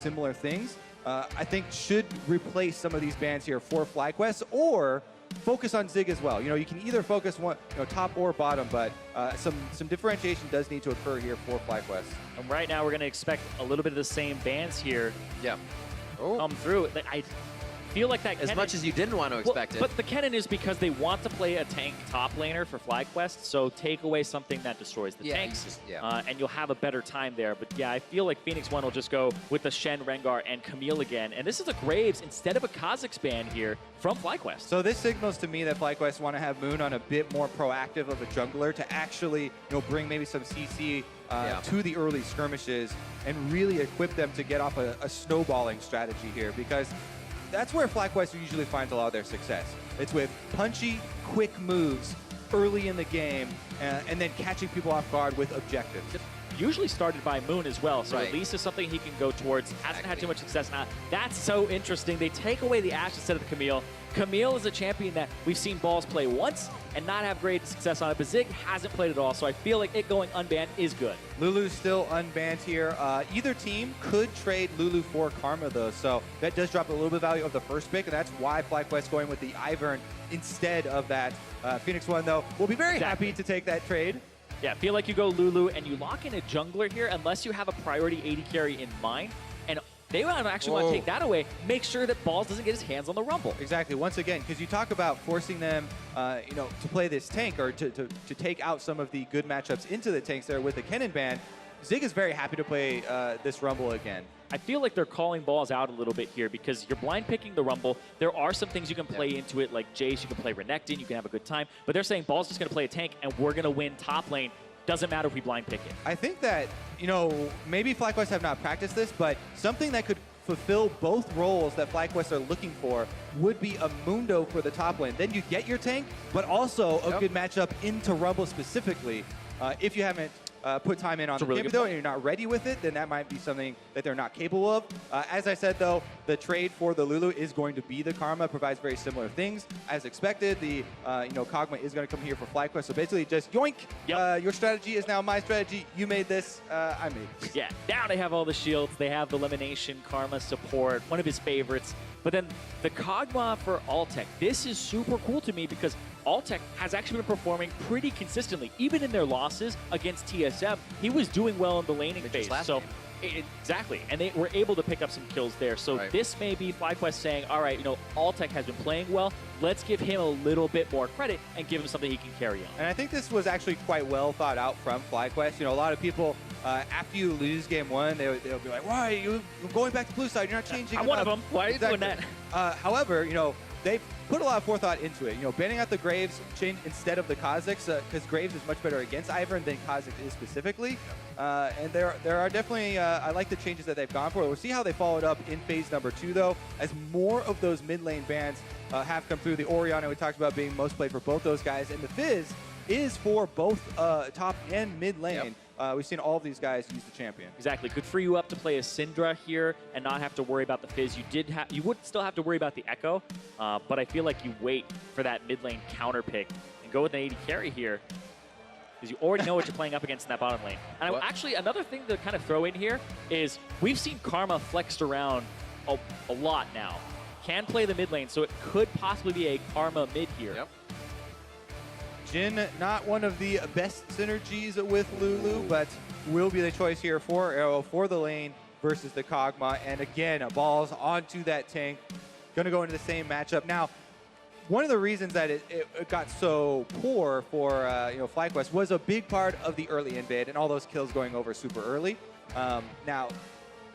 similar things, I think should replace some of these bans here for FlyQuest or focus on Zig as well. You know, you can either focus one, top or bottom, but some differentiation does need to occur here for FlyQuest. And right now we're going to expect a little bit of the same bans here come through. I feel like that as much as you didn't want to expect it. But the Kennen is because they want to play a tank top laner for FlyQuest, so take away something that destroys the tanks, and you'll have a better time there. But yeah, I feel like Phoenix1 will just go with the Shen, Rengar, and Camille again. And this is a Graves instead of a Kha'Zix ban here from FlyQuest. So this signals to me that FlyQuest want to have Moon on a bit more proactive of a jungler to actually bring maybe some CC to the early skirmishes and really equip them to get off a snowballing strategy here, because that's where FlyQuest usually finds a lot of their success. It's with punchy, quick moves early in the game, and then catching people off guard with objectives. Usually started by Moon as well, so at least it's something he can go towards. Hasn't had too much success. Now, that's so interesting. They take away the Ashe instead of the Camille. Camille is a champion that we've seen Balls play once and not have great success on it, but Zig hasn't played at all, so I feel like it going unbanned is good. Lulu's still unbanned here. Either team could trade Lulu for Karma, though, so that does drop a little bit of value of the first pick, and that's why FlyQuest going with the Ivern instead of that. Phoenix1, though, will be very happy to take that trade. Yeah, feel like you go Lulu and you lock in a jungler here unless you have a priority AD carry in mind. And they actually want to take that away, make sure that Balls doesn't get his hands on the Rumble. Exactly. Once again, because you talk about forcing them, to play this tank or to take out some of the good matchups into the tanks there with the Kennen ban, Zig is very happy to play this Rumble again. I feel like they're calling Balls out a little bit here because you're blind picking the Rumble. There are some things you can play into it, like Jace, you can play Renekton, you can have a good time, but they're saying Balls just going to play a tank and we're going to win top lane. Doesn't matter if we blind pick it. I think that, maybe FlyQuest have not practiced this, but something that could fulfill both roles that FlyQuest are looking for would be a Mundo for the top lane. Then you get your tank, but also a good matchup into Rumble specifically. If you haven't put time in on the game, though, and you're not ready with it, then that might be something that they're not capable of. As I said, though, the trade for the Lulu is going to be the Karma. Provides very similar things. As expected, the Kog'Maw is going to come here for FlyQuest. So basically just yoink, your strategy is now my strategy. You made this, I made this. Yeah, now they have all the shields. They have the Elimination, Karma support, one of his favorites. But then the Kog'Maw for Altec. This is super cool to me because Altec has actually been performing pretty consistently. Even in their losses against TSM, he was doing well in the laning phase. So exactly, and they were able to pick up some kills there. So this may be FlyQuest saying, all right, Altec has been playing well. Let's give him a little bit more credit and give him something he can carry on. And I think this was actually quite well thought out from FlyQuest. A lot of people, after you lose game one, they'll be like, why are you going back to blue side? You're not changing. I'm one of them. Why are you doing that? However, they put a lot of forethought into it. Banning out the Graves instead of the Kha'Zix, because Graves is much better against Ivern than Kha'Zix is specifically. And there are definitely, I like the changes that they've gone for. We'll see how they followed up in phase number 2, though, as more of those mid lane bans have come through. The Orianna we talked about being most played for both those guys, and the Fizz is for both top and mid lane. We've seen all of these guys use the champion. Exactly. Could free you up to play a Syndra here and not have to worry about the Fizz. You would still have to worry about the Echo, but I feel like you wait for that mid lane counter pick and go with an AD carry here because you already know what you're playing up against in that bottom lane. And actually, another thing to kind of throw in here is we've seen Karma flexed around a lot now. Can play the mid lane, so it could possibly be a Karma mid here. Jhin, not one of the best synergies with Lulu, but will be the choice here for Arrow for the lane versus the Kog'Maw. And again, Balls onto that tank. Going to go into the same matchup. Now, one of the reasons that it got so poor for FlyQuest was a big part of the early invade and all those kills going over super early. Now,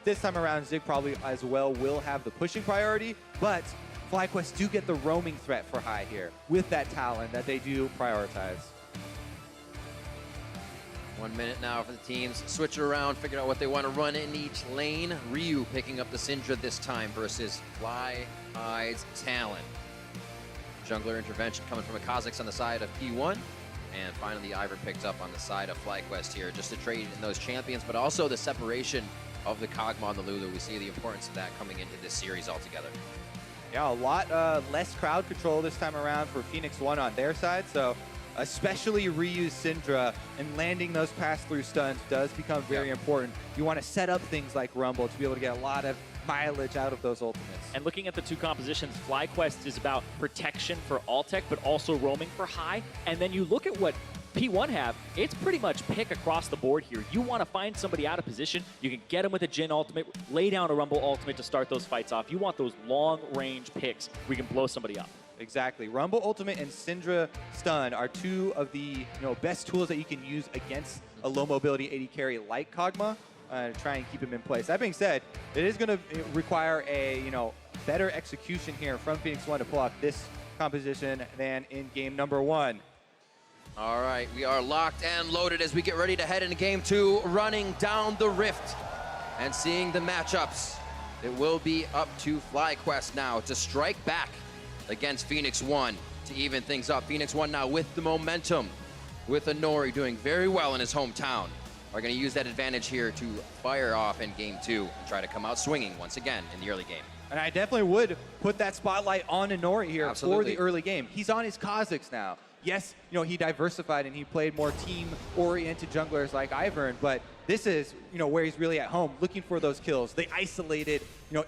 this time around, Zig probably as well will have the pushing priority, but FlyQuest do get the roaming threat for high here with that talent that they do prioritize. 1 minute now for the teams. Switch it around, figure out what they want to run in each lane. Ryu picking up the Syndra this time versus FlyEye's Talon. Jungler intervention coming from a Kha'Zix on the side of P1. And finally, the Ivern picked up on the side of FlyQuest here. Just to trade in those champions, but also the separation of the Kog'Maw and the Lulu. We see the importance of that coming into this series altogether. Yeah, a lot less crowd control this time around for Phoenix1 on their side. So especially reuse Syndra, and landing those pass-through stuns does become very important. You want to set up things like Rumble to be able to get a lot of mileage out of those ultimates. And looking at the two compositions, FlyQuest is about protection for Altec, but also roaming for high. And then you look at what P1 have, it's pretty much pick across the board here. You want to find somebody out of position, you can get them with a Jhin ultimate, lay down a Rumble ultimate to start those fights off. You want those long-range picks where you can blow somebody up. Exactly. Rumble Ultimate and Syndra Stun are two of the best tools that you can use against a low mobility AD carry like Kog'Maw to try and keep him in place. That being said, it is going to require a better execution here from Phoenix1 to pull off this composition than in game number 1. All right, we are locked and loaded as we get ready to head into game 2, running down the rift and seeing the matchups. It will be up to FlyQuest now to strike back against Phoenix1 to even things up. Phoenix1 now with the momentum, with Inori doing very well in his hometown. Are going to use that advantage here to fire off in game 2 and try to come out swinging once again in the early game. And I definitely would put that spotlight on Inori here Absolutely. for the early game. He's on his Kha'Zix now. Yes, he diversified and he played more team-oriented junglers like Ivern, but this is, where he's really at home, looking for those kills, the isolated,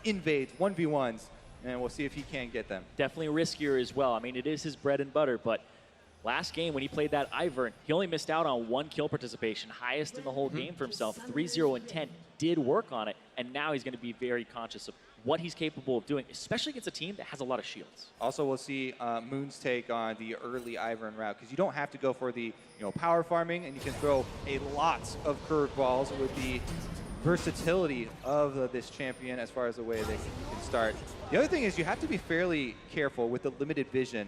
invades, 1v1s, and we'll see if he can get them. Definitely riskier as well. I mean, it is his bread and butter, but last game when he played that Ivern, he only missed out on 1 kill participation, highest in the whole game for himself. 3-0 and 10, did work on it, and now he's going to be very conscious of what he's capable of doing, especially against a team that has a lot of shields. Also, we'll see Moon's take on the early Ivern route, because you don't have to go for the power farming, and you can throw a lot of curveballs with the versatility of this champion as far as the way they can start. The other thing is you have to be fairly careful with the limited vision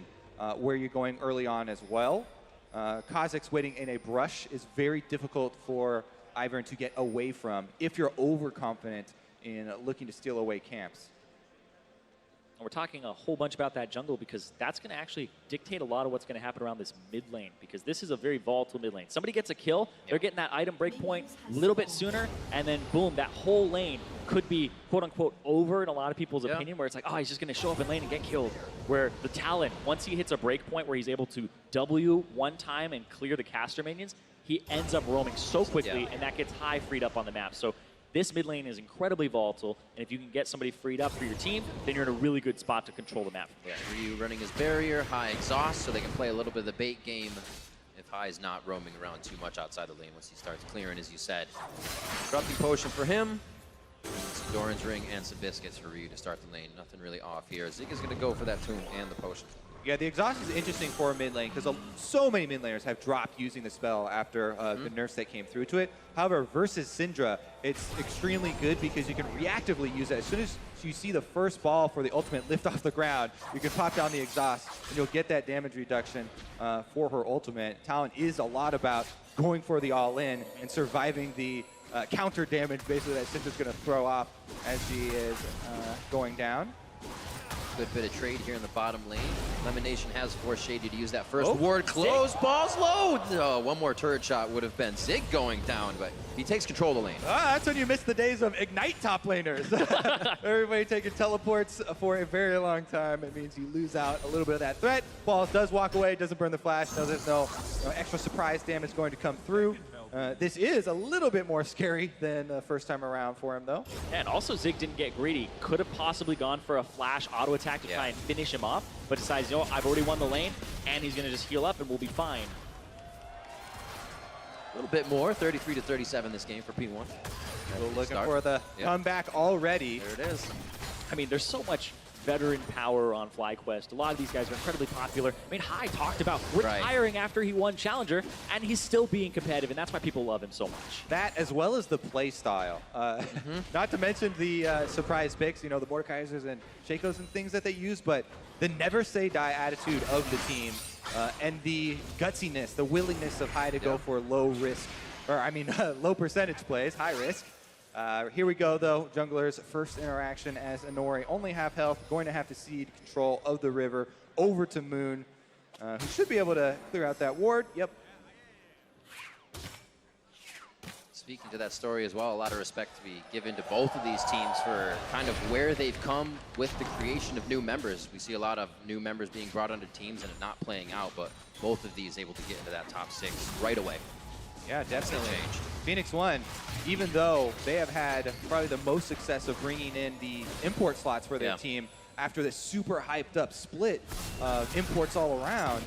where you're going early on as well. Kha'Zix waiting in a brush is very difficult for Ivern to get away from if you're overconfident in looking to steal away camps. And we're talking a whole bunch about that jungle because that's going to actually dictate a lot of what's going to happen around this mid lane, because this is a very volatile mid lane. Somebody gets a kill, they're getting that item break point a little bit sooner, and then boom, that whole lane could be quote unquote over in a lot of people's opinion, where it's like, oh, he's just going to show up in lane and get killed. Where the Talon, once he hits a break point where he's able to W one time and clear the caster minions, he ends up roaming so quickly, and that gets high freed up on the map. So this mid lane is incredibly volatile, and if you can get somebody freed up for your team, then you're in a really good spot to control the map. Yeah, Ryu running his barrier, High exhaust, so they can play a little bit of the bait game if High's not roaming around too much outside the lane once he starts clearing, as you said. Corrupting Potion for him. Doran's Ring and some Biscuits for Ryu to start the lane. Nothing really off here. Zig is going to go for that Tomb and the Potion. Yeah, the exhaust is interesting for a mid lane because so many mid laners have dropped using the spell after the nerfs that came through to it. However, versus Syndra, it's extremely good because you can reactively use it. As soon as you see the first ball for the ultimate lift off the ground, you can pop down the exhaust and you'll get that damage reduction for her ultimate. Talon is a lot about going for the all-in and surviving the counter damage basically that Syndra's going to throw off as she is going down. Good bit of trade here in the bottom lane. Lemonation has forced Shady to use that first ward. Close, balls low. Oh, one more turret shot would have been Zig going down, but he takes control of the lane. That's when you miss the days of Ignite top laners. Everybody taking teleports for a very long time. It means you lose out a little bit of that threat. Balls does walk away, doesn't burn the flash, knows there's no extra surprise damage going to come through. This is a little bit more scary than the first time around for him, though. And also, Zig didn't get greedy. Could have possibly gone for a flash auto attack to try and finish him off, but decides, I've already won the lane, and he's going to just heal up, and we'll be fine. A little bit more, 33-37 this game for P1. Looking for the comeback already. There it is. I mean, there's so much veteran power on FlyQuest. A lot of these guys are incredibly popular. I mean, High talked about retiring after he won Challenger, and he's still being competitive, and that's why people love him so much. That, as well as the play style. Not to mention the surprise picks, the Mordekaisers and Shakos and things that they use, but the never say die attitude of the team and the gutsiness, the willingness of High to go for low risk, or I mean, low percentage plays, high risk. Here we go, though. Jungler's first interaction as Inori, only half health, going to have to cede control of the river over to Moon, who should be able to clear out that ward. Yep. speaking to that story as well, a lot of respect to be given to both of these teams for kind of where they've come with the creation of new members. We see a lot of new members being brought onto teams and not playing out, but both of these able to get into that top 6 right away. Yeah, definitely. Changed. Phoenix1, even though they have had probably the most success of bringing in the import slots for their team after this super hyped up split of imports all around,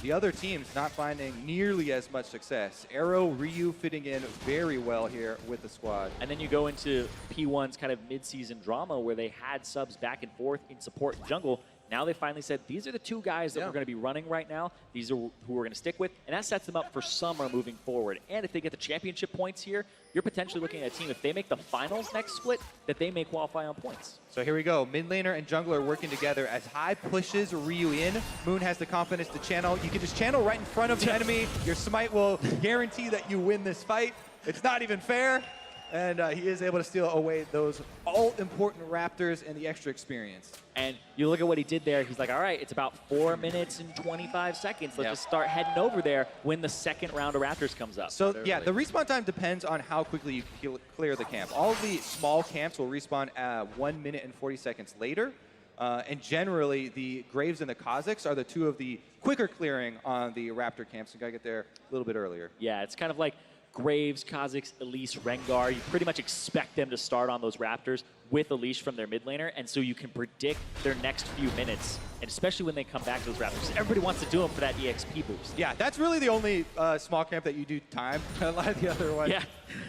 the other teams not finding nearly as much success. Arrow, Ryu fitting in very well here with the squad. And then you go into P1's kind of mid-season drama where they had subs back and forth in support and jungle. Now they finally said, these are the 2 guys that we're going to be running right now. These are who we're going to stick with. And that sets them up for summer moving forward. And if they get the championship points here, you're potentially looking at a team, if they make the finals next split, that they may qualify on points. So here we go. Mid laner and jungler working together as High pushes Ryu in. Moon has the confidence to channel. You can just channel right in front of the enemy. Your smite will guarantee that you win this fight. It's not even fair. And he is able to steal away those all-important Raptors and the extra experience. And you look at what he did there. He's like, all right, it's about 4 minutes and 25 seconds. Let's just start heading over there when the second round of Raptors comes up. So, yeah, the respawn time depends on how quickly you clear the camp. All of the small camps will respawn 1 minute and 40 seconds later. And generally, the Graves and the Kazakhs are the 2 of the quicker clearing on the Raptor camps. You got to get there a little bit earlier. Yeah, it's kind of like Graves, Kazakhs, Elise, Rengar. You pretty much expect them to start on those Raptors with Elise from their mid laner, and so you can predict their next few minutes, and especially when they come back to those Raptors. Everybody wants to do them for that EXP boost. Yeah, that's really the only small camp that you do time. A lot of the other ones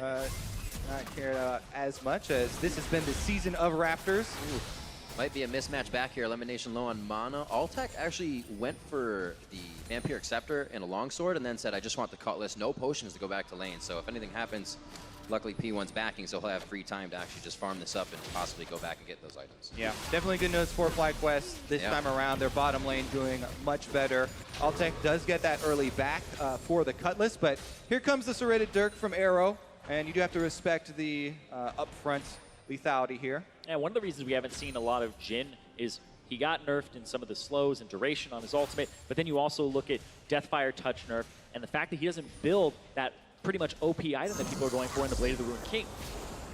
not cared about as much, as this has been the season of Raptors. Ooh. Might be a mismatch back here. Elimination low on mana. Altec actually went for the Vampiric Scepter and a Longsword and then said, I just want the Cutlass, no potions to go back to lane. So if anything happens, luckily P1's backing, so he'll have free time to actually just farm this up and possibly go back and get those items. Yeah, definitely good news for FlyQuest this time around. Their bottom lane doing much better. Altec does get that early back for the Cutlass, but here comes the Serrated Dirk from Arrow, and you do have to respect the upfront lethality here. And one of the reasons we haven't seen a lot of Jhin is he got nerfed in some of the slows and duration on his ultimate, but then you also look at Deathfire Touch nerf, and the fact that he doesn't build that pretty much OP item that people are going for in the Blade of the Ruined King.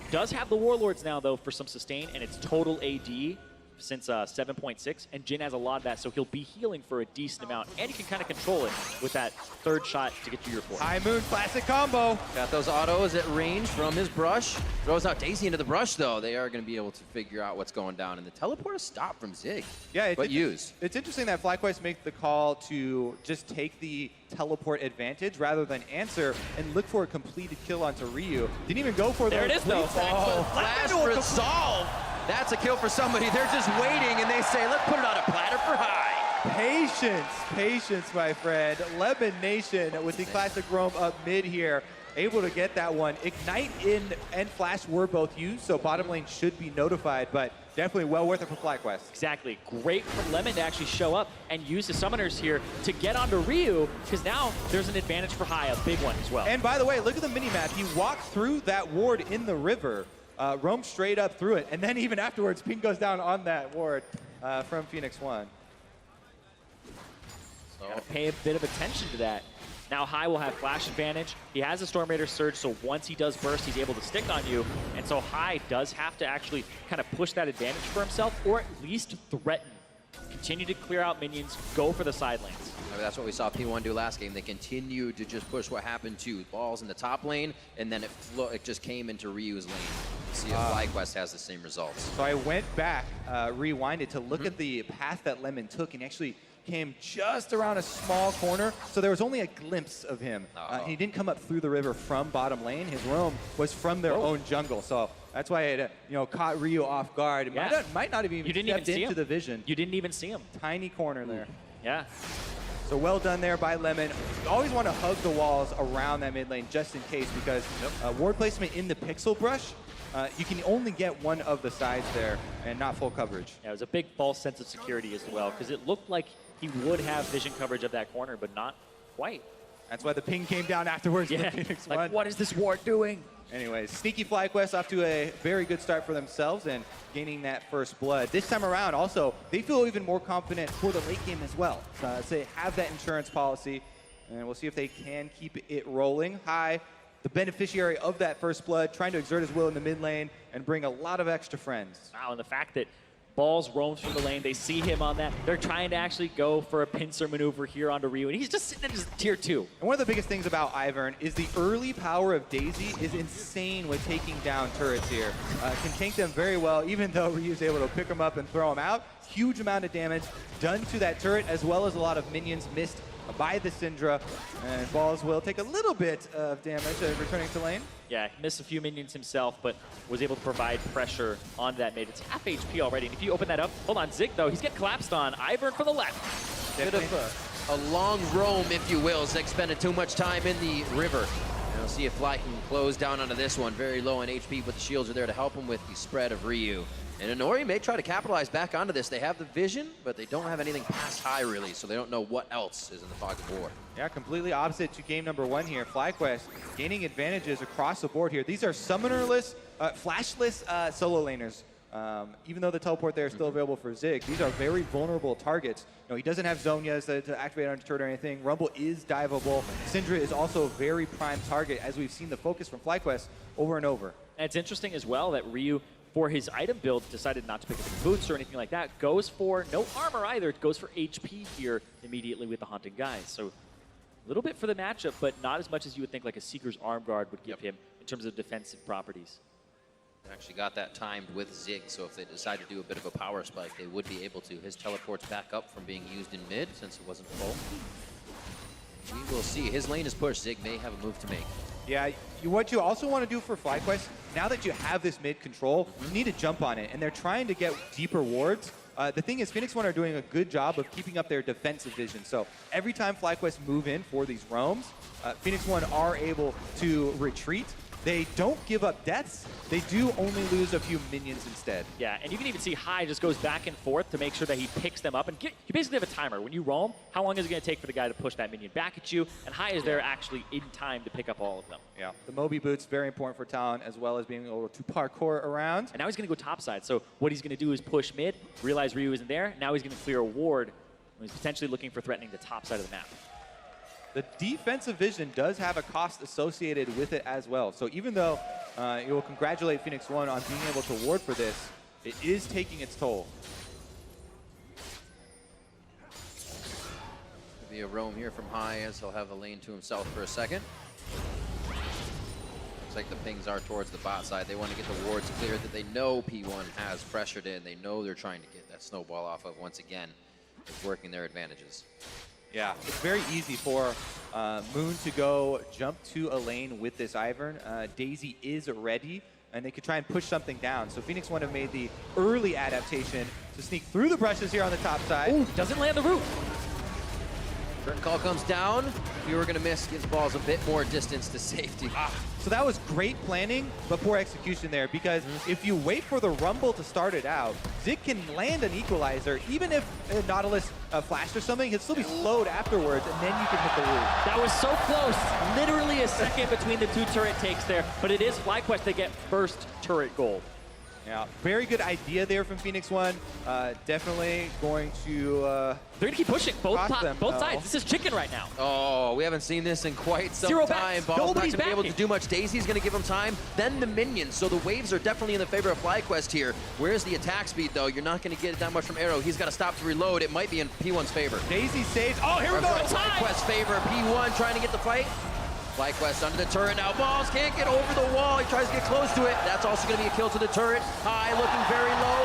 Does have the Warlords now, though, for some sustain, and it's total AD since 7.6, and Jhin has a lot of that, so he'll be healing for a decent amount, and you can kind of control it with that third shot to get to your 4. High Moon classic combo. Got those autos at range from his brush. Throws out Daisy into the brush, though. They are going to be able to figure out what's going down, and the teleport is stopped from Zig. Yeah, but used. It's interesting that FlyQuest make the call to just take the teleport advantage rather than answer and look for a completed kill onto Ryu. Didn't even go for there it is, though. Flash resolve. That's a kill for somebody. They're just waiting, and they say, let's put it on a platter for High. Patience, my friend. Lemon Nation with the classic roam up mid here. Able to get that one. Ignite and Flash were both used, so bottom lane should be notified, but definitely well worth it for FlyQuest. Exactly. Great for Lemon to actually show up and use the summoners here to get onto Ryu, because now there's an advantage for High, a big one as well. And by the way, look at the mini-map. He walked through that ward in the river, roamed straight up through it, and then even afterwards, ping goes down on that ward from Phoenix1. So gotta pay a bit of attention to that. Now High will have flash advantage. He has a Storm Raider Surge, so once he does burst, he's able to stick on you. And so High does have to actually kind of push that advantage for himself, or at least threaten. Continue to clear out minions, go for the side lanes. I mean, that's what we saw P1 do last game. They continued to just push what happened to balls in the top lane, and then it just came into Ryu's lane. See if FlyQuest has the same results. So I went back, rewinded to look at the path that Lemon took, and actually came just around a small corner, so there was only a glimpse of him. He didn't come up through the river from bottom lane. His roam was from their own jungle, so that's why it caught Ryu off guard. It might not have even stepped into the vision. You didn't even see him. Tiny corner there. Yeah. So well done there by Lemon. You always want to hug the walls around that mid lane just in case, because ward placement in the pixel brush, you can only get one of the sides there and not full coverage. Yeah, it was a big false sense of security as well, because it looked like he would have vision coverage of that corner, but not quite. That's why the ping came down afterwards. Yeah, Phoenix1. like, what is this ward doing? Anyways, sneaky FlyQuest off to a very good start for themselves and gaining that first blood. This time around, also, they feel even more confident for the late game as well. So they have that insurance policy, and we'll see if they can keep it rolling. High the beneficiary of that first blood, trying to exert his will in the mid lane and bring a lot of extra friends. Wow, and the fact that Balls roams through the lane, they see him on that. They're trying to actually go for a pincer maneuver here onto Ryu, and he's just sitting in his tier 2. And one of the biggest things about Ivern is the early power of Daisy is insane with taking down turrets here. Can tank them very well, even though Ryu's able to pick them up and throw them out. Huge amount of damage done to that turret, as well as a lot of minions missed by the Syndra. And Balls will take a little bit of damage returning to lane. Yeah, he missed a few minions himself, but was able to provide pressure onto that mid. It's half HP already, and if you open that up, hold on, Zig though, he's getting collapsed on. Ivern for the left. Bit of a long roam, if you will. Zig spending too much time in the river. And we'll see if Fly can close down onto this one. Very low on HP, but the shields are there to help him with the spread of Ryu. And Inori may try to capitalize back onto this. They have the vision, but they don't have anything past high, really, so they don't know what else is in the fog of war. Yeah, completely opposite to game number 1 here. FlyQuest gaining advantages across the board here. These are summonerless, flashless solo laners. Even though the teleport there is still available for Zig, these are very vulnerable targets. You know, he doesn't have Zhonya's to activate on turret or anything. Rumble is diveable. Syndra is also a very prime target, as we've seen the focus from FlyQuest over and over. And it's interesting as well that Ryu, for his item build, decided not to pick up any boots or anything like that. Goes for no armor either. It goes for HP here immediately with the Haunted Guys. So a little bit for the matchup, but not as much as you would think like a Seeker's Arm Guard would give him in terms of defensive properties. They actually got that timed with Zig, so if they decide to do a bit of a power spike, they would be able to. His teleport's back up from being used in mid since it wasn't full. We will see. His lane is pushed. Zig may have a move to make. Yeah, what you also want to do for FlyQuest, now that you have this mid control, you need to jump on it, and they're trying to get deeper wards. The thing is, Phoenix1 are doing a good job of keeping up their defensive vision. So every time FlyQuest move in for these roams, Phoenix1 are able to retreat. They don't give up deaths. They do only lose a few minions instead. Yeah, and you can even see High just goes back and forth to make sure that he picks them up. And you basically have a timer. When you roam, how long is it going to take for the guy to push that minion back at you? And High is there actually in time to pick up all of them. Yeah, the Moby boots, very important for Talon, as well as being able to parkour around. And now he's going to go topside. So what he's going to do is push mid, realize Ryu isn't there. Now he's going to clear a ward. He's potentially looking for threatening the top side of the map. The defensive vision does have a cost associated with it as well. So even though it will congratulate Phoenix1 on being able to ward for this, it is taking its toll. Could be a roam here from High as he'll have the lane to himself for a second. Looks like the pings are towards the bot side. They want to get the wards cleared that they know P1 has pressured in. They know they're trying to get that snowball off of once again. It's working their advantages. Yeah, it's very easy for Moon to go jump to a lane with this Ivern. Daisy is ready, and they could try and push something down. So Phoenix1 have made the early adaptation to sneak through the brushes here on the top side. Ooh, doesn't land the root. Curtain call comes down. If you were going to miss, gives Balls a bit more distance to safety. So that was great planning, but poor execution there, because if you wait for the Rumble to start it out, Zig can land an equalizer. Even if Nautilus flashed or something, he'll still be slowed afterwards, and then you can hit the roof. That was so close. Literally a second between the two turret takes there, but it is FlyQuest that get first turret gold. Yeah, very good idea there from Phoenix1. Definitely going to they're gonna keep pushing both them, sides. This is chicken right now. Oh, we haven't seen this in quite some Zero time. backs. Ball's not Nobody's going to be able to backing. do much. Daisy's going to give him time, then the minions. So the waves are definitely in the favor of FlyQuest here. Where's the attack speed, though? You're not going to get that much from Arrow. He's got to stop to reload. It might be in P1's favor. Daisy saves. Oh, here we go. FlyQuest's favor. P1 trying to get the fight. FlyQuest under the turret now. Balls can't get over the wall. He tries to get close to it. That's also going to be a kill to the turret. High looking very low.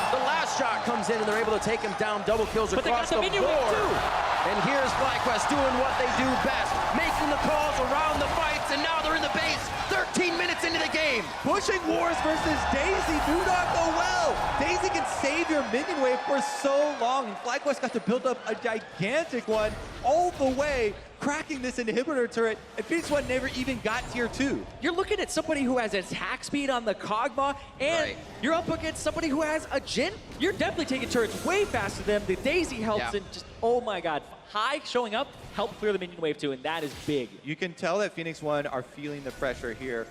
The last shot comes in and they're able to take him down. Double kills across the board. And here's FlyQuest doing what they do best, making the calls around the fights, and now they're in the base. 13 minutes into the game. Pushing wars versus Daisy do not go well. Daisy can save your minion wave for so long, and FlyQuest got to build up a gigantic one all the way, cracking this inhibitor turret, and Phoenix1 never even got tier 2. You're looking at somebody who has attack speed on the Kog'Maw, and you're up against somebody who has a Jhin. You're definitely taking turrets way faster than the Daisy helps, and just, oh my god. High showing up helped clear the minion wave too, and that is big. You can tell that Phoenix1 are feeling the pressure here,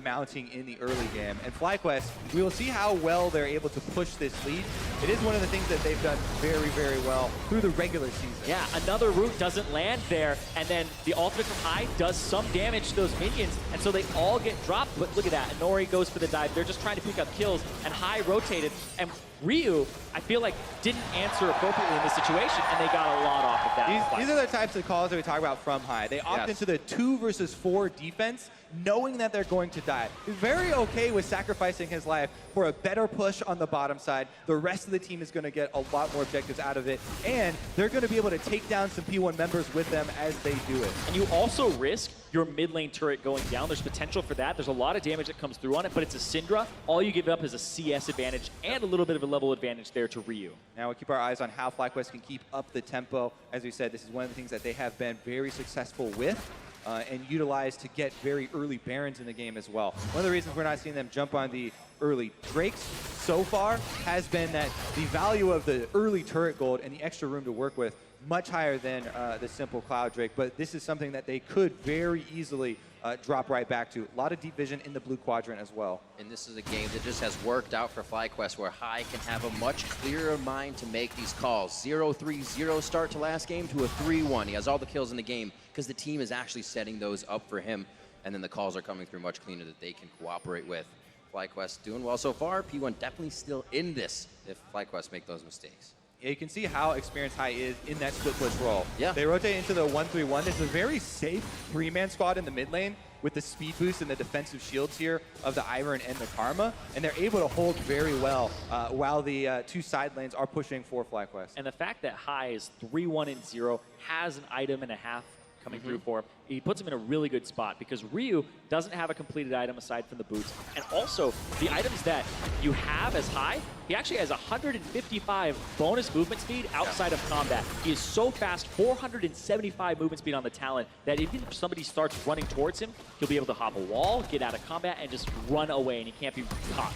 mounting in the early game. And FlyQuest, we will see how well they're able to push this lead. It is one of the things that they've done very, very well through the regular season. Yeah, another root doesn't land there, and then the ultimate from High does some damage to those minions, and so they all get dropped. But look at that, Inori goes for the dive. They're just trying to pick up kills, and High rotated, and Ryu, I feel like, didn't answer appropriately in this situation, and they got a lot off of that. These are the types of calls that we talk about from High. They opt into the 2 versus 4 defense, knowing that they're going to die. He's very okay with sacrificing his life for a better push on the bottom side. The rest of the team is going to get a lot more objectives out of it, and they're going to be able to take down some P1 members with them as they do it. And you also risk your mid lane turret going down. There's potential for that. There's a lot of damage that comes through on it, but it's a Syndra. All you give up is a CS advantage and a little bit of a level advantage there to Ryu. Now we'll keep our eyes on how FlyQuest can keep up the tempo. As we said, this is one of the things that they have been very successful with. And utilize to get very early Barons in the game as well. One of the reasons we're not seeing them jump on the early Drakes so far has been that the value of the early turret gold and the extra room to work with much higher than the simple Cloud Drake, but this is something that they could very easily drop right back to. A lot of deep vision in the blue quadrant as well. And this is a game that just has worked out for FlyQuest, where High can have a much clearer mind to make these calls. 0-3-0 start to last game to a 3-1. He has all the kills in the game because the team is actually setting those up for him, and then the calls are coming through much cleaner that they can cooperate with. FlyQuest doing well so far. P1 definitely still in this if FlyQuest make those mistakes. Yeah, you can see how experienced High is in that split push role. Yeah. They rotate into the 1-3-1. It's a very safe 3-man squad in the mid lane with the speed boost and the defensive shields here of the Ivern and the Karma, and they're able to hold very well while the 2 side lanes are pushing for FlyQuest. And the fact that High is 3-1-0, has an item and a half coming through for him, he puts him in a really good spot because Ryu doesn't have a completed item aside from the boots. And also, the items that you have as High, he actually has 155 bonus movement speed outside of combat. He is so fast, 475 movement speed on the Talon, that even if somebody starts running towards him, he'll be able to hop a wall, get out of combat, and just run away, and he can't be caught.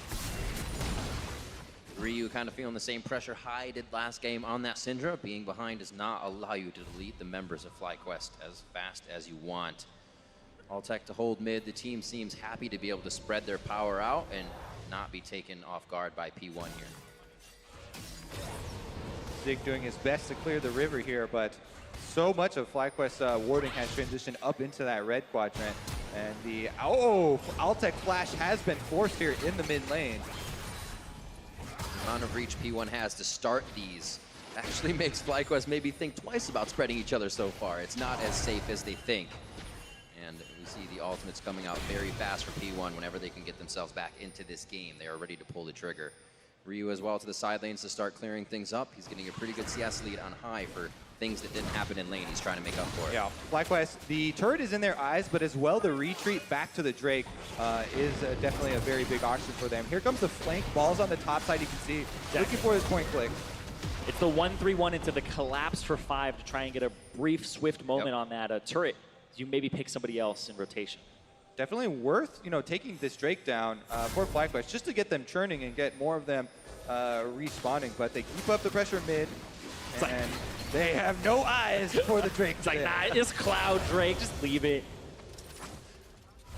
Ryu kind of feeling the same pressure High did last game on that Syndra. Being behind does not allow you to delete the members of FlyQuest as fast as you want. Alltech to hold mid. The team seems happy to be able to spread their power out and not be taken off guard by P1 here. Zig doing his best to clear the river here, but so much of FlyQuest's warding has transitioned up into that red quadrant. And the, Alltech flash has been forced here in the mid lane. The amount of reach P1 has to start these actually makes FlyQuest maybe think twice about spreading each other so far. It's not as safe as they think. And we see the ultimates coming out very fast for P1 whenever they can get themselves back into this game. They are ready to pull the trigger. Ryu as well to the side lanes to start clearing things up. He's getting a pretty good CS lead on High for things that didn't happen in lane. He's trying to make up for it. Yeah, FlyQuest, the turret is in their eyes, but as well the retreat back to the Drake is definitely a very big option for them. Here comes the flank. Balls on the top side, you can see. Looking for his point click. It's the 1-3-1 into the collapse for 5 to try and get a brief, swift moment on that turret. You maybe pick somebody else in rotation. Definitely worth, taking this Drake down for FlyQuest just to get them churning and get more of them respawning. But they keep up the pressure mid, and they have no eyes for the Drake. It's like, nah, it's Cloud Drake, just leave it.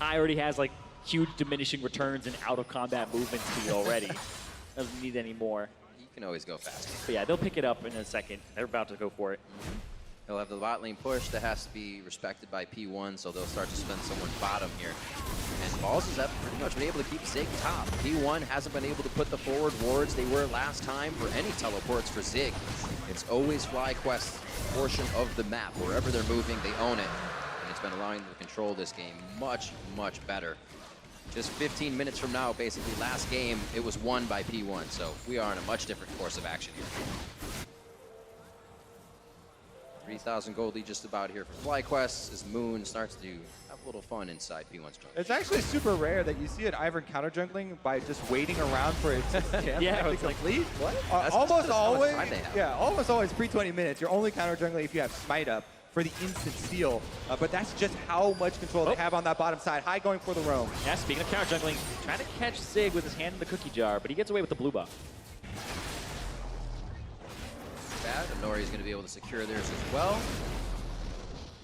I already has like huge diminishing returns and out of combat movement speed already. Doesn't need any more. You can always go faster. But yeah, they'll pick it up in a second. They're about to go for it. He'll have the bot lane push that has to be respected by P1, so they'll start to spend someone bottom here. And Balls has pretty much been able to keep Zig top. P1 hasn't been able to put the forward wards they were last time for any teleports for Zig. It's always FlyQuest's portion of the map. Wherever they're moving, they own it. And it's been allowing them to control this game much, much better. Just 15 minutes from now, basically last game, it was won by P1, so we are in a much different course of action here. 3,000 gold lead just about here for FlyQuest as Moon starts to have a little fun inside P1's jungle. It's actually super rare that you see an Ivern counter jungling by just waiting around for its chance to complete. What? Almost always, yeah, almost always pre-20 minutes. You're only counter jungling if you have Smite up for the instant steal. But that's just how much control they have on that bottom side. High going for the roam. Yeah, speaking of counter jungling, trying to catch Zig with his hand in the cookie jar, but he gets away with the blue buff. bad. Nori's going to be able to secure theirs as well.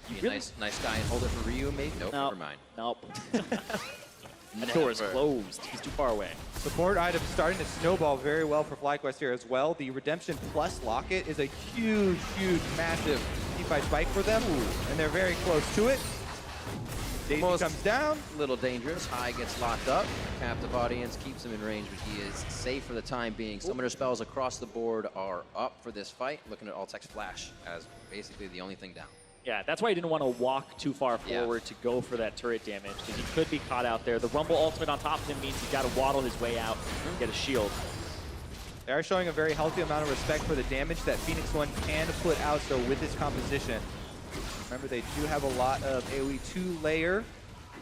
Be a Really? nice guy and hold it for Ryu, maybe? Nope, Nope. never mind. Nope. The door is closed. He's too far away. Support items starting to snowball very well for FlyQuest here as well. The Redemption Plus Locket is a huge, massive teamfight spike for them, and they're very close to it. Daisy comes down. Little dangerous. High gets locked up. Captive audience keeps him in range, but he is safe for the time being. Summoner spells across the board are up for this fight. Looking at Altec's flash as basically the only thing down. Yeah, that's why he didn't want to walk too far forward to go for that turret damage, because he could be caught out there. The Rumble ultimate on top of him means he's got to waddle his way out and get a shield. They are showing a very healthy amount of respect for the damage that Phoenix1 can put out, so with this composition. Remember, they do have a lot of AoE 2-layer.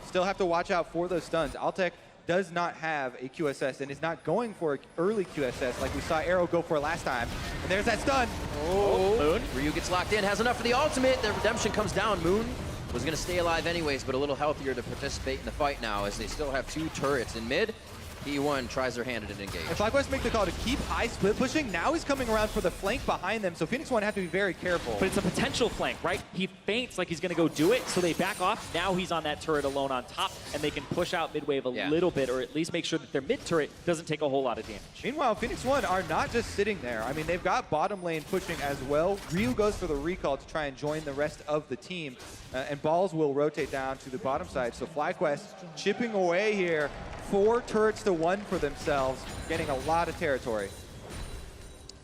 Still have to watch out for those stuns. Altec does not have a QSS and is not going for an early QSS like we saw Arrow go for last time. And there's that stun. Oh, Moon. Ryu gets locked in, has enough for the ultimate. The redemption comes down. Moon was going to stay alive anyways, but a little healthier to participate in the fight now as they still have 2 turrets in mid. P1 tries their hand at an engage. And FlyQuest make the call to keep high split pushing. Now he's coming around for the flank behind them, so Phoenix1 have to be very careful. But it's a potential flank, right? He feints like he's going to go do it, so they back off. Now he's on that turret alone on top, and they can push out mid-wave a little bit, or at least make sure that their mid-turret doesn't take a whole lot of damage. Meanwhile, Phoenix1 are not just sitting there. I mean, they've got bottom lane pushing as well. Ryu goes for the recall to try and join the rest of the team, and balls will rotate down to the bottom side. So FlyQuest chipping away here. 4 turrets to 1 for themselves, getting a lot of territory.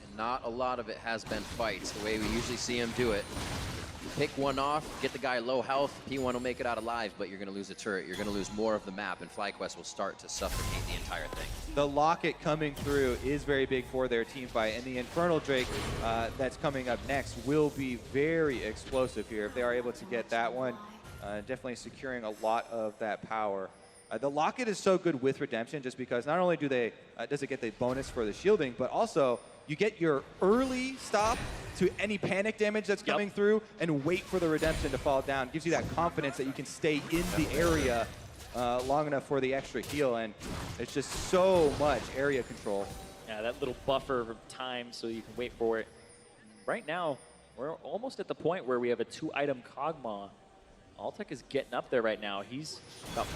And not a lot of it has been fights, the way we usually see him do it. Pick one off, get the guy low health, P1 will make it out alive, but you're going to lose a turret. You're going to lose more of the map, and FlyQuest will start to suffocate the entire thing. The Locket coming through is very big for their team fight, and the Infernal Drake that's coming up next will be very explosive here if they are able to get that one. Definitely securing a lot of that power. The Locket is so good with Redemption just because not only do they does it get the bonus for the shielding, but also you get your early stop to any panic damage that's coming through and wait for the Redemption to fall down. Gives you that confidence that you can stay in the area long enough for the extra heal, and it's just so much area control. Yeah, that little buffer of time so you can wait for it. Right now, we're almost at the point where we have a 2-item Kog'Maw. Altec is getting up there right now. He's about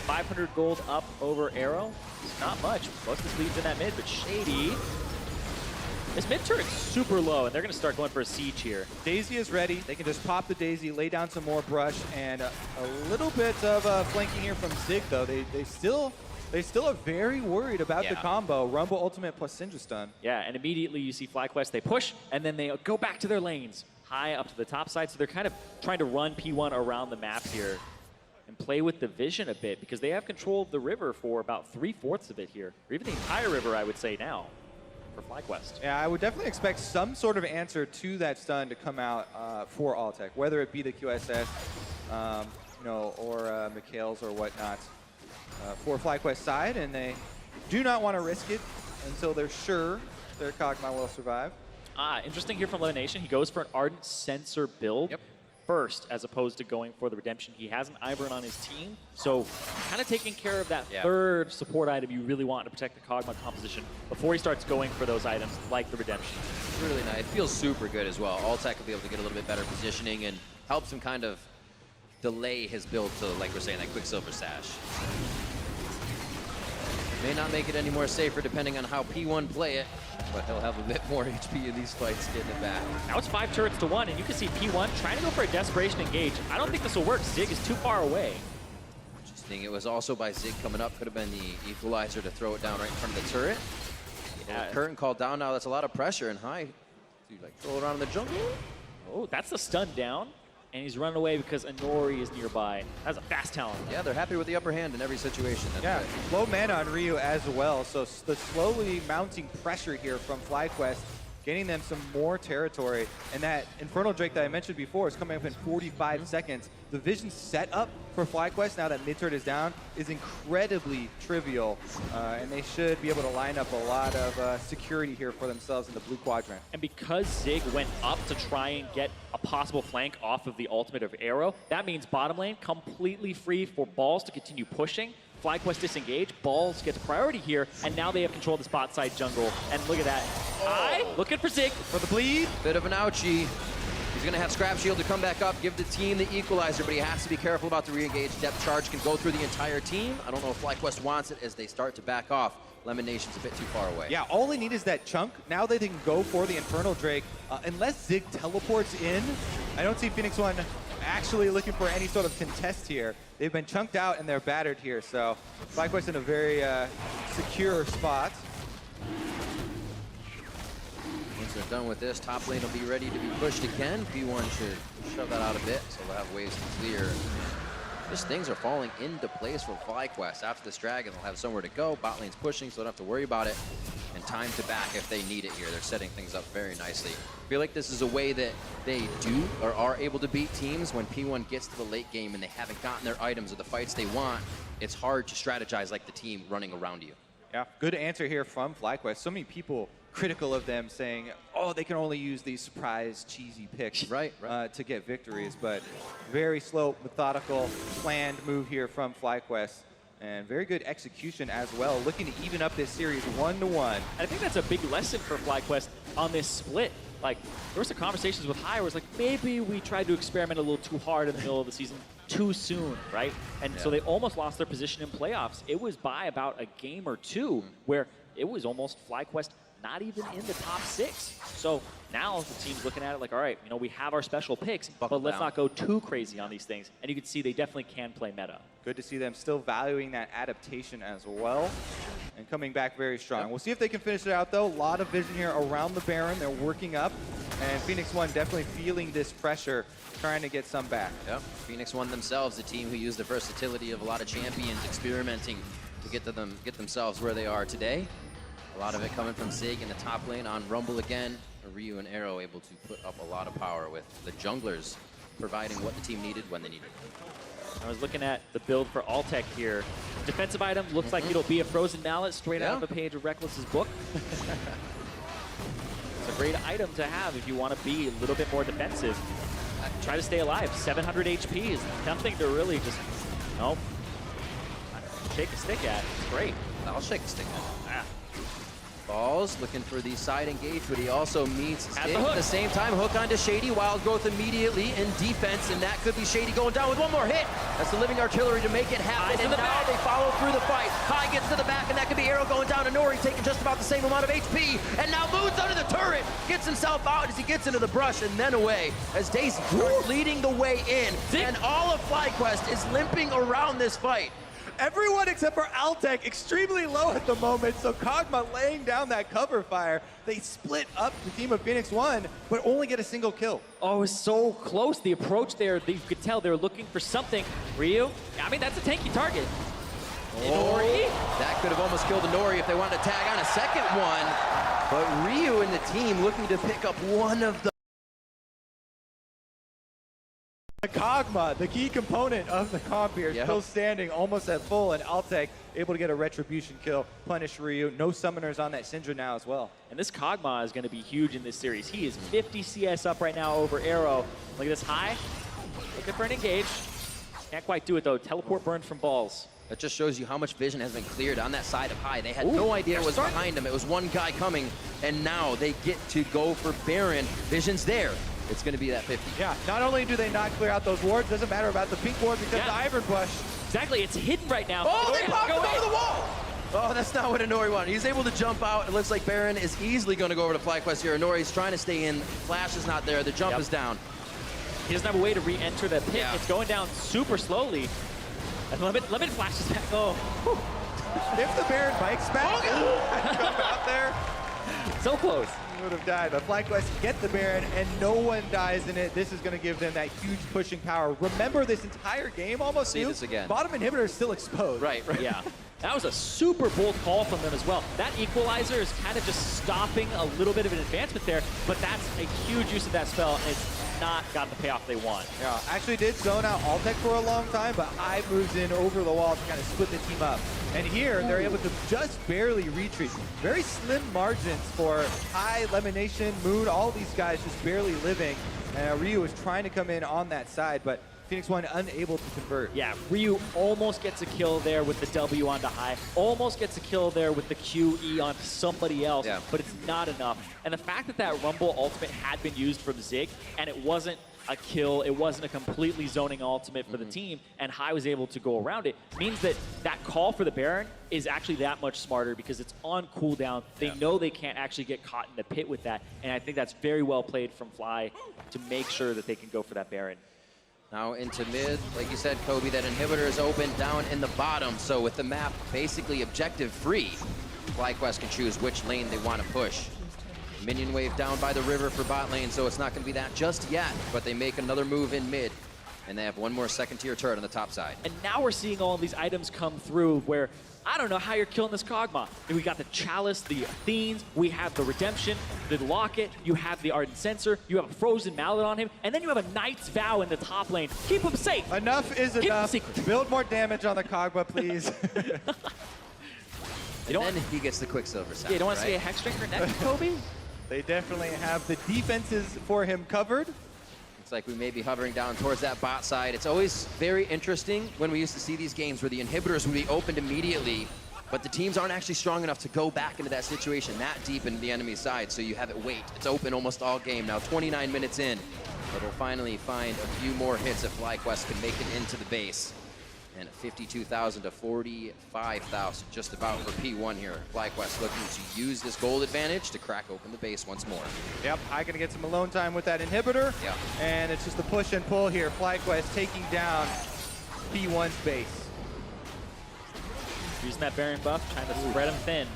500 gold up over Arrow. It's not much. Most of his lead's in that mid, but Shady. This mid turret's super low, and they're going to start going for a siege here. Daisy is ready. They can just pop the Daisy, lay down some more brush, and a little bit of flanking here from Zig, though. They still are very worried about the combo. Rumble Ultimate plus Syndra Stun. Yeah, and immediately you see FlyQuest. They push, and then they go back to their lanes. High up to the top side, so they're kind of trying to run P1 around the map here and play with the vision a bit because they have control of the river for about 3/4 of it here, or even the entire river, I would say now, for FlyQuest. Yeah, I would definitely expect some sort of answer to that stun to come out for Altec, whether it be the QSS, you know, or Mikhail's or whatnot for FlyQuest side, and they do not want to risk it until they're sure their Kog'Maw will survive. Interesting here from Elimination. He goes for an Ardent Sensor build first, as opposed to going for the Redemption. He has an Ivern on his team, so kind of taking care of that third support item you really want to protect the Kog'Maw composition before he starts going for those items like the Redemption. It's really nice. It feels super good as well. Altec will be able to get a little bit better positioning and helps him kind of delay his build to, like we're saying, that Quicksilver Sash. May not make it any more safer depending on how P1 play it, but he'll have a bit more HP in these fights getting it back. Now it's 5 turrets to 1, and you can see P1 trying to go for a Desperation Engage. I don't think this will work. Zig is too far away. Interesting. It was also by Zig coming up. Could have been the equalizer to throw it down right in front of the turret. Yeah. Curtain called down now. That's a lot of pressure, and High, dude, like throw it around in the jungle. Oh, that's the stun down. And he's running away because Inori is nearby. That's a fast talent. Yeah, they're happy with the upper hand in every situation. That's good. Low mana on Ryu as well, so the slowly mounting pressure here from FlyQuest, getting them some more territory. And that Infernal Drake that I mentioned before is coming up in 45 seconds. The vision setup for FlyQuest, now that mid-turret is down, is incredibly trivial. And they should be able to line up a lot of security here for themselves in the blue quadrant. And because Zig went up to try and get a possible flank off of the ultimate of Arrow, that means bottom lane completely free for balls to continue pushing. FlyQuest disengage, Balls gets priority here, and now they have control of the spot side jungle. And look at that. Looking for Zig. For the bleed. Bit of an ouchie. He's going to have Scrap Shield to come back up, give the team the equalizer, but he has to be careful about the re-engage. Depth charge can go through the entire team. I don't know if FlyQuest wants it as they start to back off. Lemon Nation's a bit too far away. Yeah, all they need is that chunk. Now they can go for the Infernal Drake. Unless Zig teleports in, I don't see Phoenix1 actually looking for any sort of contest here. They've been chunked out and they're battered here, so FlyQuest in a very secure spot. Once they're done with this, top lane will be ready to be pushed again. P1 should shove that out a bit, so they'll have ways to clear. Just things are falling into place for FlyQuest. After this dragon, they'll have somewhere to go. Bot lane's pushing, so they don't have to worry about it. And time to back if they need it here. They're setting things up very nicely. I feel like this is a way that they do or are able to beat teams when P1 gets to the late game and they haven't gotten their items or the fights they want. It's hard to strategize like the team running around you. Yeah, good answer here from FlyQuest. So many people critical of them saying, oh, they can only use these surprise, cheesy picks to get victories. But very slow, methodical, planned move here from FlyQuest. And very good execution as well, looking to even up this series 1-1. And I think that's a big lesson for FlyQuest on this split. Like, there were some conversations with High where it's like, maybe we tried to experiment a little too hard in the middle of the season too soon, right? And so they almost lost their position in playoffs. It was by about a game or two where it was almost FlyQuest not even in the top 6. So now the team's looking at it like, all right, we have our special picks, but let's not go too crazy on these things. And you can see they definitely can play meta. Good to see them still valuing that adaptation as well and coming back very strong. We'll see if they can finish it out, though. A lot of vision here around the Baron. They're working up, and Phoenix1 definitely feeling this pressure, trying to get some back. Yep. Phoenix1 themselves, a team who used the versatility of a lot of champions, experimenting to get themselves where they are today. A lot of it coming from Zig in the top lane on Rumble again. Ryu and Arrow able to put up a lot of power with the junglers providing what the team needed when they needed it. I was looking at the build for Altec here. Defensive item looks like it'll be a frozen mallet straight out of a page of Reckless's book. It's a great item to have if you want to be a little bit more defensive. Try to stay alive. 700 HP is nothing to really just, shake a stick at. It's great. I'll shake a stick at. Balls looking for the side engage, but he also meets Zig at the same time. Hook onto Shady. Wild growth immediately in defense, and that could be Shady going down with one more hit. That's the living artillery to make it happen, and now they follow through the fight. High gets to the back, and that could be Arrow going down to Nori, taking just about the same amount of HP, and now moves under the turret, gets himself out as he gets into the brush, and then away as Daisy leading the way in, and all of FlyQuest is limping around this fight. Everyone except for Altec extremely low at the moment, so Kog'Maw laying down that cover fire. They split up the team of Phoenix1, but only get a single kill. Oh, it was so close. The approach there, you could tell they were looking for something. Ryu, that's a tanky target. Nori? That could have almost killed Nori if they wanted to tag on a second one, but Ryu and the team looking to pick up one of the Kog'Maw, the key component of the comp here, still standing almost at full, and Altec able to get a retribution kill, punish Ryu. No summoners on that Syndra now as well. And this Kog'Maw is going to be huge in this series. He is 50 CS up right now over Arrow. Look at this High. Looking for an engage. Can't quite do it though. Teleport burned from Balls. That just shows you how much vision has been cleared on that side of High. They had no idea it was behind them. It was one guy coming, and now they get to go for Baron. Vision's there. It's going to be that 50. Yeah, not only do they not clear out those wards, doesn't matter about the pink ward because the Iron Bush. Exactly, it's hidden right now. Oh, they popped him over the wall! Oh, that's not what Inori wanted. He's able to jump out. It looks like Baron is easily going to go over to FlyQuest here. Inori's trying to stay in. Flash is not there. The jump is down. He doesn't have a way to re-enter the pit. It's going down super slowly. And Lemon flashes back. Oh. If the Baron bikes back, jump out there. So close. Would have died, but FlyQuest get the Baron, and no one dies in it. This is going to give them that huge pushing power. Remember, this entire game almost see this again. Bottom inhibitor is still exposed. Right. Yeah. That was a super bold call from them as well. That equalizer is kind of just stopping a little bit of an advancement there, but that's a huge use of that spell, and it's not got the payoff they want. Yeah, actually did zone out Altec for a long time, but Hive moves in over the wall to kind of split the team up. And here, they're able to just barely retreat. Very slim margins for High, Lemonation, Moon, all these guys just barely living. And Ryu is trying to come in on that side, but Phoenix1 unable to convert. Yeah, Ryu almost gets a kill there with the W onto high, almost gets a kill there with the QE onto somebody else, but it's not enough. And the fact that that Rumble ultimate had been used from Zig, and it wasn't a kill, it wasn't a completely zoning ultimate for the team, and High was able to go around it, means that that call for the Baron is actually that much smarter because it's on cooldown. They know they can't actually get caught in the pit with that, and I think that's very well played from Fly to make sure that they can go for that Baron. Now into mid, like you said, Kobe, that inhibitor is open down in the bottom. So with the map basically objective free, FlyQuest can choose which lane they want to push. Minion wave down by the river for bot lane, so it's not going to be that just yet, but they make another move in mid, and they have one more second tier turret on the top side. And now we're seeing all of these items come through where I don't know how you're killing this Kog'Maw. We got the Chalice, the Athenes, we have the Redemption, the Locket, you have the Ardent Censer, you have a Frozen Mallet on him, and then you have a Knight's Vow in the top lane. Keep him safe. Enough is enough. Build more damage on the Kog'Maw, please. And then he gets the Quicksilver sound. Yeah, you don't want to see a Hex Drinker next, Kobe? They definitely have the defenses for him covered. Looks like we may be hovering down towards that bot side. It's always very interesting when we used to see these games where the inhibitors would be opened immediately, but the teams aren't actually strong enough to go back into that situation that deep into the enemy side, so you have it wait. It's open almost all game now, 29 minutes in, but we'll finally find a few more hits if FlyQuest can make it into the base. And 52,000 to 45,000 just about for P1 here. FlyQuest looking to use this gold advantage to crack open the base once more. Yep, High gonna get some alone time with that inhibitor. Yeah. And it's just a push and pull here. FlyQuest taking down P1's base. Using that Baron buff, trying to spread him thin.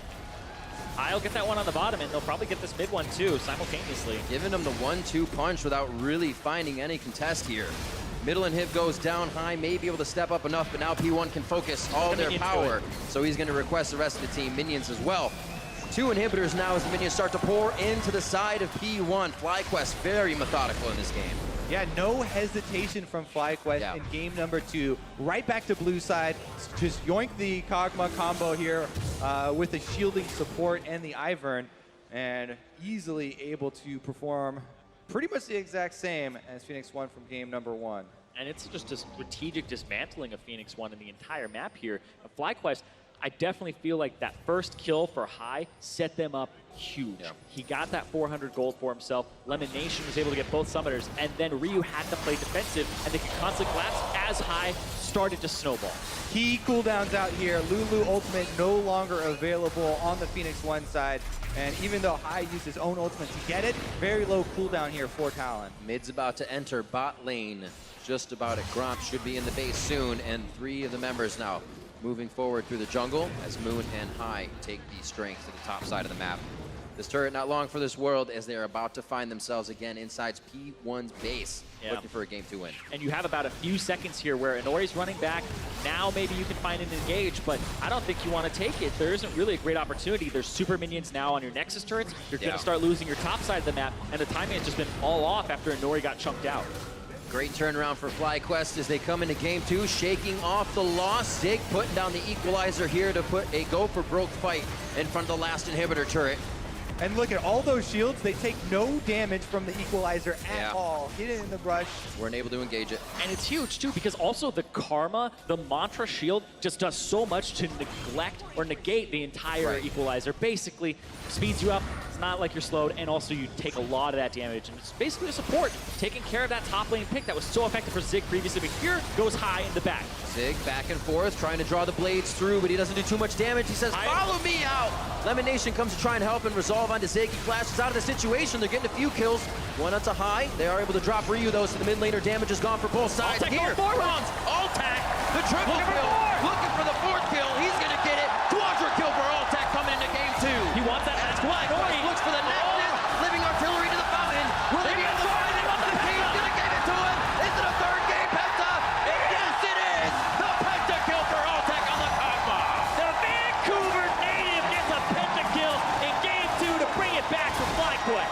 I'll get that one on the bottom, and they'll probably get this mid one too, simultaneously. Giving them the 1-2 punch without really finding any contest here. Middle inhib goes down, High may be able to step up enough, but now P1 can focus all their power. So he's going to request the rest of the team minions as well. 2 inhibitors now as the minions start to pour into the side of P1. FlyQuest very methodical in this game. Yeah, no hesitation from FlyQuest in game number 2. Right back to blue side. Just yoink the Kog'Maw combo here with the shielding support and the Ivern, and easily able to perform pretty much the exact same as Phoenix1 from game number 1. And it's just a strategic dismantling of Phoenix1 in the entire map here. FlyQuest, I definitely feel like that first kill for High set them up huge. Yeah. He got that 400 gold for himself. Lemonation was able to get both summoners, and then Ryu had to play defensive, and they could constantly collapse as High started to snowball. Key cooldowns out here. Lulu ultimate no longer available on the Phoenix1 side. And even though High used his own ultimate to get it, very low cooldown here for Talon. Mid's about to enter bot lane. Just about it. Gromp should be in the base soon, and 3 of the members now moving forward through the jungle as Moon and High take the strength to the top side of the map. This turret not long for this world as they're about to find themselves again inside P1's base, looking for a game 2 win. And you have about a few seconds here where Inori's running back. Now maybe you can find an engage, but I don't think you want to take it. There isn't really a great opportunity. There's super minions now on your Nexus turrets. You're going to start losing your top side of the map, and the timing has just been all off after Inori got chunked out. Great turnaround for FlyQuest as they come into game 2, shaking off the loss. Zig putting down the equalizer here to put a go for broke fight in front of the last inhibitor turret. And look at all those shields. They take no damage from the equalizer at all. Hit it in the brush. Weren't able to engage it. And it's huge, too, because also the Karma, the Mantra shield, just does so much to neglect or negate the entire equalizer. Basically, speeds you up. It's not like you're slowed, and also you take a lot of that damage. And it's basically a support, taking care of that top lane pick that was so effective for Zig previously, but here goes High in the back. Zig back and forth, trying to draw the blades through, but he doesn't do too much damage. He says, follow me out! Lemonation comes to try and help and resolve onto Zig. He flashes out of the situation. They're getting a few kills. One onto High. They are able to drop Ryu, though, so the mid laner damage is gone for both sides. Here comes Altac, the triple kill, looking for the 4th kill. He's going to get it. Quadra kill for Altac coming into game 2. He wants that as well. Looks for the Nexus, living artillery to the fountain. Will they be able to find it? The team's going to give it to him. Is it a 3rd game penta? Yes, it is. The penta kill for Altac on the Kog'Maw. The Vancouver native gets a pentakill in game 2 to bring it back for FlyQuest.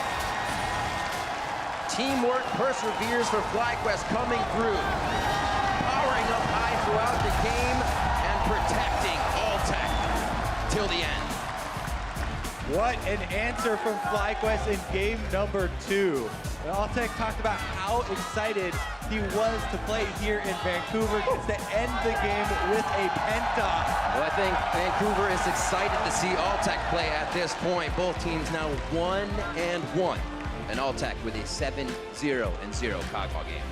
Teamwork perseveres for FlyQuest coming through. Powering up High throughout the game and protecting Altac till the end. What an answer from FlyQuest in game number 2. Altec talked about how excited he was to play here in Vancouver, gets to end the game with a penta. Well, I think Vancouver is excited to see Altec play at this point. Both teams now 1-1. And Altec with a 7-0-0 Kog'Maw game.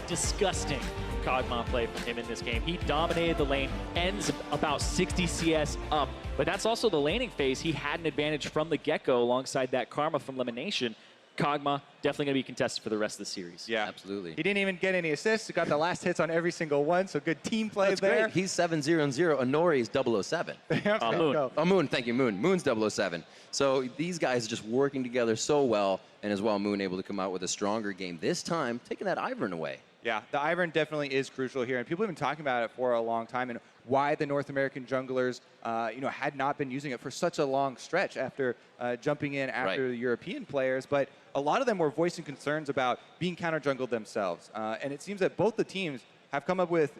Disgusting Kog'Maw play from him in this game. He dominated the lane, ends about 60 CS up, but that's also the laning phase. He had an advantage from the get-go alongside that Karma from Elimination. Kog'Maw definitely going to be contested for the rest of the series. Yeah, absolutely. He didn't even get any assists. He got the last hits on every single one, so good team play That's there. great. He's 7-0-0. Honori is 007. Moon. Oh, Moon. Thank you, Moon. Moon's 007. So these guys are just working together so well, and as well, Moon able to come out with a stronger game this time, taking that Ivern away. Yeah, the Ivern definitely is crucial here, and people have been talking about it for a long time, and why the North American junglers, had not been using it for such a long stretch after jumping in after the European players. But a lot of them were voicing concerns about being counter jungled themselves, and it seems that both the teams have come up with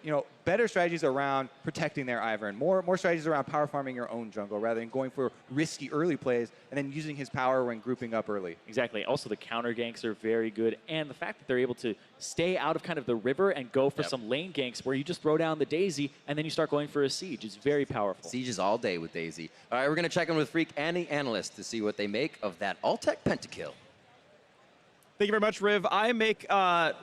better strategies around protecting their Ivern, more strategies around power farming your own jungle rather than going for risky early plays and then using his power when grouping up early. Exactly. Also, the counter ganks are very good, and the fact that they're able to stay out of kind of the river and go for some lane ganks where you just throw down the Daisy and then you start going for a siege is very powerful. Sieges all day with Daisy. All right, we're going to check in with Freak and the analyst to see what they make of that Altec pentakill. Thank you very much, Riv. I make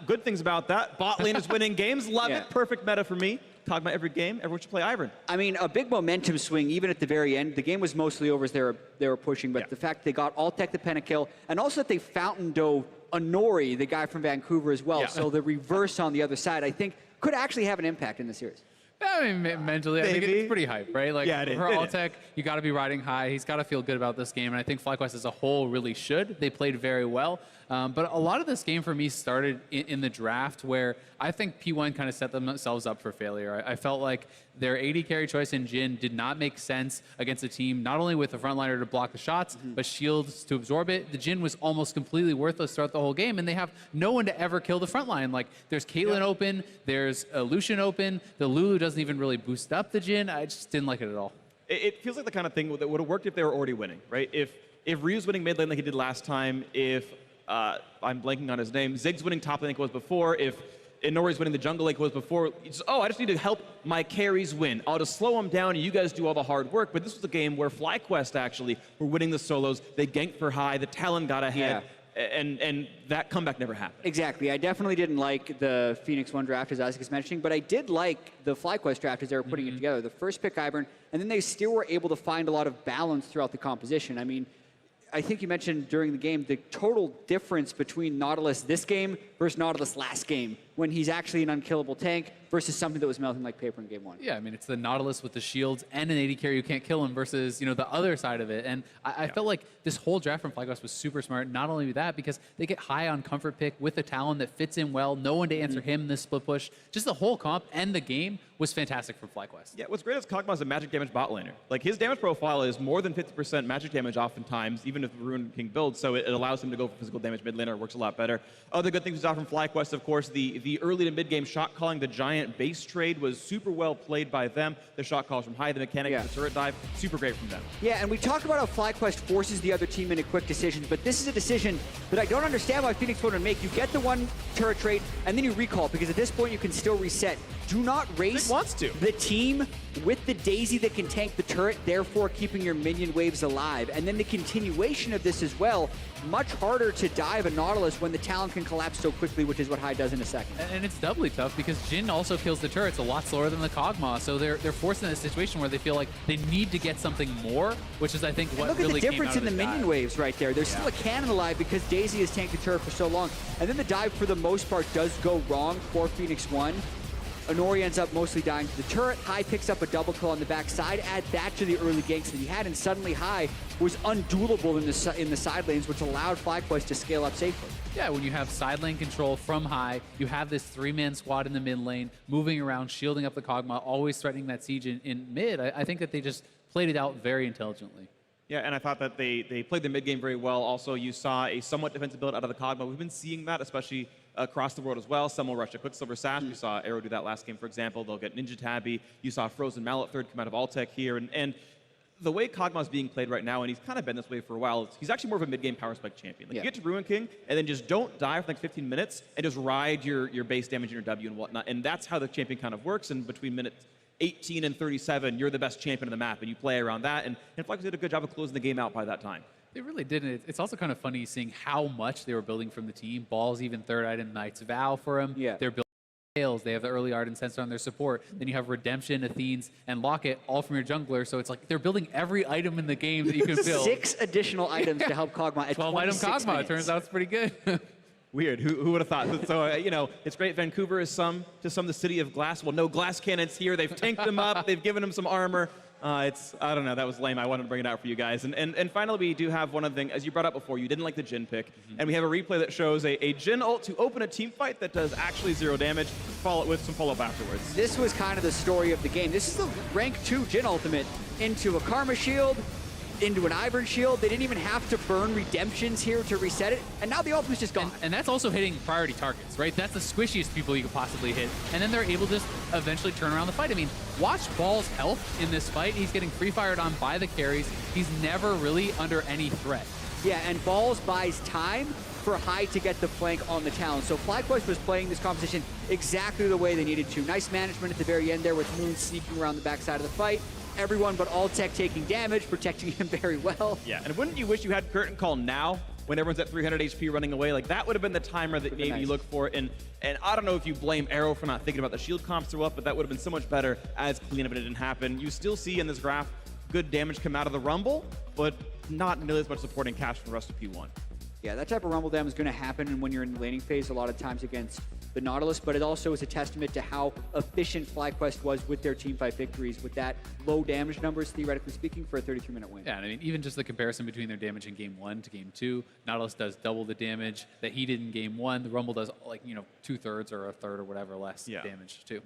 good things about that. Bot lane is winning games. Love it. Perfect meta for me. Kog'Maw every game. Everyone should play Ivern. I mean, a big momentum swing, even at the very end. The game was mostly over as they were pushing, but the fact they got Altec the pentakill, and also that they fountain dove Honori, the guy from Vancouver as well. So the reverse on the other side, I think, could actually have an impact in the series. I mean, mentally, I think it's pretty hype, right? Like, for Altec, you got to be riding high. He's got to feel good about this game, and I think FlyQuest as a whole really should. They played very well. But a lot of this game for me started in the draft where I think P1 kind of set themselves up for failure. I felt like their AD carry choice in Jhin did not make sense against a team, not only with a frontliner to block the shots, but shields to absorb it. The Jhin was almost completely worthless throughout the whole game, and they have no one to ever kill the frontline. Like, there's Caitlyn open, there's Lucian open, the Lulu doesn't even really boost up the Jhin. I just didn't like it at all. It feels like the kind of thing that would have worked if they were already winning, right? If Ryu's winning mid lane like he did last time, if I'm blanking on his name, Zig's winning top lane like it was before, if Inori's winning the jungle like it was before, I just need to help my carries win. I'll just slow them down and you guys do all the hard work. But this was a game where FlyQuest actually were winning the solos. They ganked for high, the Talon got ahead. And that comeback never happened. Exactly. I definitely didn't like the Phoenix1 draft, as Isaac is mentioning, but I did like the FlyQuest draft as they were putting it together. The first pick, Ivern, and then they still were able to find a lot of balance throughout the composition. I mean, I think you mentioned during the game the total difference between Nautilus this game versus Nautilus last game, when he's actually an unkillable tank versus something that was melting like paper in game one. Yeah, I mean, it's the Nautilus with the shields and an AD carry who can't kill him versus, the other side of it. And I felt like this whole draft from FlyQuest was super smart. Not only that, because they get high on comfort pick with a Talon that fits in well, no one to answer him this split push. Just the whole comp and the game was fantastic from FlyQuest. Yeah, what's great is Kog'Maw's a magic damage bot laner. Like, his damage profile is more than 50% magic damage oftentimes, even if the Ruin King builds, so it allows him to go for physical damage mid laner. It works a lot better. Other good things we saw from FlyQuest, of course, the early to mid game shot calling, the giant base trade was super well played by them. The shot calls from high, the mechanic, the turret dive, super great from them. Yeah, and we talked about how FlyQuest forces the other team into quick decisions, but this is a decision that I don't understand why Phoenix1 would make. You get the one turret trade, and then you recall, because at this point you can still reset. Do not race the team with the Daisy that can tank the turret, therefore keeping your minion waves alive. And then the continuation of this as well, much harder to dive a Nautilus when the Talon can collapse so quickly, which is what High does in a second. And it's doubly tough because Jhin also kills the turrets a lot slower than the Kog'Maw, so they're forced in a situation where they feel like they need to get something more, which is, I think, what really look at the difference in the minion dive. waves right there. There's still a cannon alive because Daisy has tanked the turret for so long. And then the dive, for the most part, does go wrong for Phoenix1. Honori ends up mostly dying to the turret. High picks up a double kill on the backside. Add that to the early ganks that he had, and suddenly High was unduelable in the side lanes, which allowed FlyQuest to scale up safely. Yeah, when you have side lane control from High, you have this three-man squad in the mid lane, moving around, shielding up the Kog'Maw, always threatening that siege in mid. I think that they just played it out very intelligently. Yeah, and I thought that they played the mid game very well. Also, you saw a somewhat defensive build out of the Kog'Maw. We've been seeing that, especially across the world as well. Some will rush a Quicksilver Sash. We saw Arrow do that last game, for example. They'll get Ninja Tabby. You saw Frozen Mallet third come out of Altec here. And the way Kog'Maw's being played right now, and he's kind of been this way for a while, he's actually more of a mid-game power spike champion. Like, you get to Ruin King, and then just don't die for like 15 minutes, and just ride your base damage and your W and whatnot. And that's how the champion kind of works. And between minutes 18 and 37, you're the best champion of the map, and you play around that. And FlyQuest did a good job of closing the game out by that time. They really didn't. It's also kind of funny seeing how much they were building from the team. Ball's even third item, Knight's Vow for him. Yeah. They're building tails. They have the early Ardent Sensor on their support. Then you have Redemption, Athenes, and Locket, all from your jungler. So it's like they're building every item in the game that you can build. 6 additional items to help Kog'Maw at 12 item 26 Kog'Maw. minutes. It turns out it's pretty good. Weird. Who would have thought? So, you know, it's great. Vancouver is to some the city of glass. Well, no glass cannons here. They've tanked them up. They've given them some armor. I don't know. That was lame. I wanted to bring it out for you guys. And finally, we do have one other thing. As you brought up before, you didn't like the Jhin pick. And we have a replay that shows a Jhin ult to open a team fight that does actually 0 damage. Follow it with some follow-up afterwards. This was kind of the story of the game. This is the rank 2 Jhin ultimate into a Karma Shield, into an Ivern Shield. They didn't even have to burn Redemptions here to reset it, and now the ultimate's just gone. And that's also hitting priority targets, right? That's the squishiest people you could possibly hit. And then they're able to just eventually turn around the fight. I mean, watch Ball's health in this fight. He's getting free fired on by the carries. He's never really under any threat. Yeah, and Balls buys time for High to get the flank on the Talon. So FlyQuest was playing this composition exactly the way they needed to. Nice management at the very end there with Moon sneaking around the backside of the fight. Everyone but Alltech taking damage, protecting him very well. Yeah, and wouldn't you wish you had Curtain Call now when everyone's at 300 HP running away? Like, that would have been the timer that maybe you look for. And I don't know if you blame Arrow for not thinking about the shield comps or what, but that would have been so much better as cleanup, and it didn't happen. You still see in this graph good damage come out of the Rumble, but not nearly as much supporting cash from the rest of P1. Yeah, that type of Rumble damage is going to happen when you're in the laning phase a lot of times against the Nautilus, but it also is a testament to how efficient FlyQuest was with their teamfight victories with that low damage numbers, theoretically speaking, for a 33-minute win. Yeah, and I mean, even just the comparison between their damage in Game 1 to Game 2, Nautilus does double the damage that he did in Game 1. The Rumble does, like, 2/3 or a third or whatever less damage, too.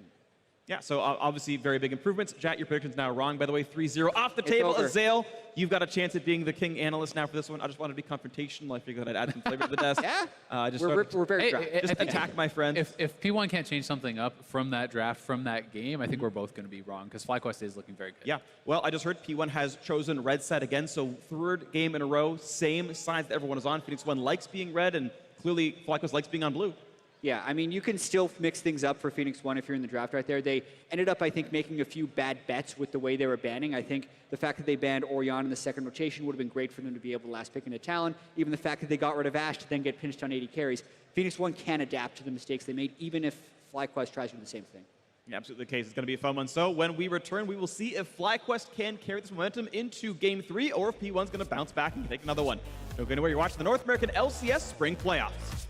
Yeah, so obviously very big improvements. Jat, your prediction's now wrong, by the way. 3-0 off the table. over. Azael, you've got a chance at being the king analyst now for this one. I just wanted to be confrontational. I figured I'd add some flavor to the desk. Yeah, Just we're very dry. just attack my friend. If P1 can't change something up from that draft, from that game, I think we're both going to be wrong, because FlyQuest is looking very good. Yeah, well, I just heard P1 has chosen red side again, so third game in a row, same sides that everyone is on. Phoenix1 likes being red, and clearly FlyQuest likes being on blue. Yeah, I mean, you can still mix things up for Phoenix1 if you're in the draft right there. They ended up, I think, making a few bad bets with the way they were banning. I think the fact that they banned Orion in the second rotation would have been great for them to be able to last pick into Talon. Even the fact that they got rid of Ashe to then get pinched on 80 carries. Phoenix1 can adapt to the mistakes they made, even if FlyQuest tries to do the same thing. Yeah, absolutely the case. It's going to be a fun one. So when we return, we will see if FlyQuest can carry this momentum into Game 3, or if P1's going to bounce back and take another one. Don't go anywhere. You're watching the North American LCS Spring Playoffs.